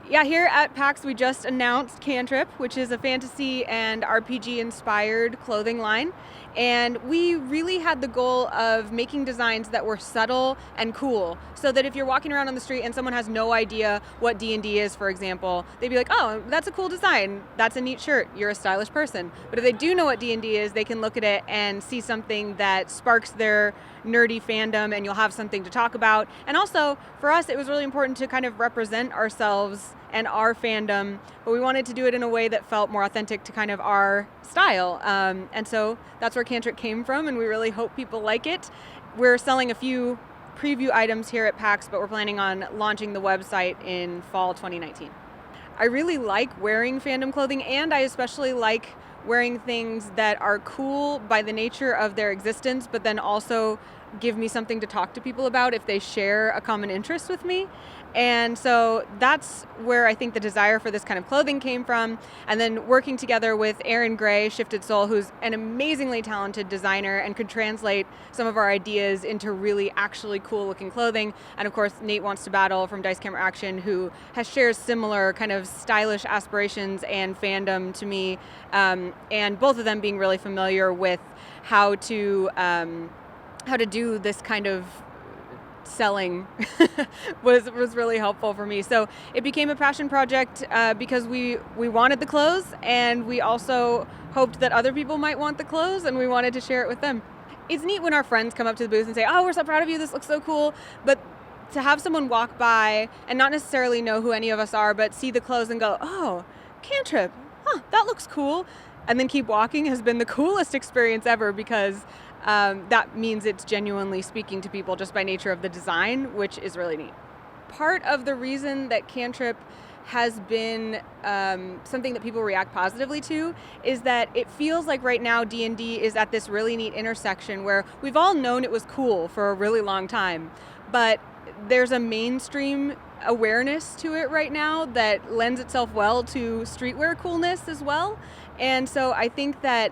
Yeah, here at PAX we just announced Cantrip, which is a fantasy and RPG inspired clothing line. And we really had the goal of making designs that were subtle and cool, so that if you're walking around on the street and someone has no idea what D&D is, for example, they'd be like, oh, that's a cool design, that's a neat shirt, you're a stylish person. But if they do know what D&D is, they can look at it and see something that sparks their nerdy fandom, and you'll have something to talk about. And also, for us, it was really important to kind of represent ourselves and our fandom, but we wanted to do it in a way that felt more authentic to kind of our style. And so that's where Cantrip came from, and we really hope people like it. We're selling a few preview items here at PAX, but we're planning on launching the website in fall 2019. I really like wearing fandom clothing, and I especially like wearing things that are cool by the nature of their existence, but then also give me something to talk to people about if they share a common interest with me. And so that's where I think the desire for this kind of clothing came from. And then working together with Aaron Gray, Shifted Soul, who's an amazingly talented designer and could translate some of our ideas into really actually cool looking clothing. And of course, Nate Wants to Battle from Dice Camera Action, who shares similar kind of stylish aspirations and fandom to me. And both of them being really familiar with how to do this kind of selling was really helpful for me. So it became a passion project because we wanted the clothes, and we also hoped that other people might want the clothes, and we wanted to share it with them. It's neat when our friends come up to the booth and say, oh, we're so proud of you, this looks so cool. But to have someone walk by and not necessarily know who any of us are, but see the clothes and go, oh, Cantrip, huh, that looks cool, and then keep walking has been the coolest experience ever, because that means it's genuinely speaking to people just by nature of the design, which is really neat. Part of the reason that Cantrip has been something that people react positively to is that it feels like right now D&D is at this really neat intersection where we've all known it was cool for a really long time, but there's a mainstream awareness to it right now that lends itself well to streetwear coolness as well. And so I think that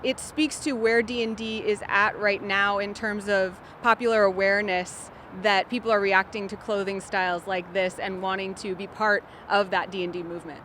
it speaks to where D&D is at right now in terms of popular awareness, that people are reacting to clothing styles like this and wanting to be part of that D&D movement.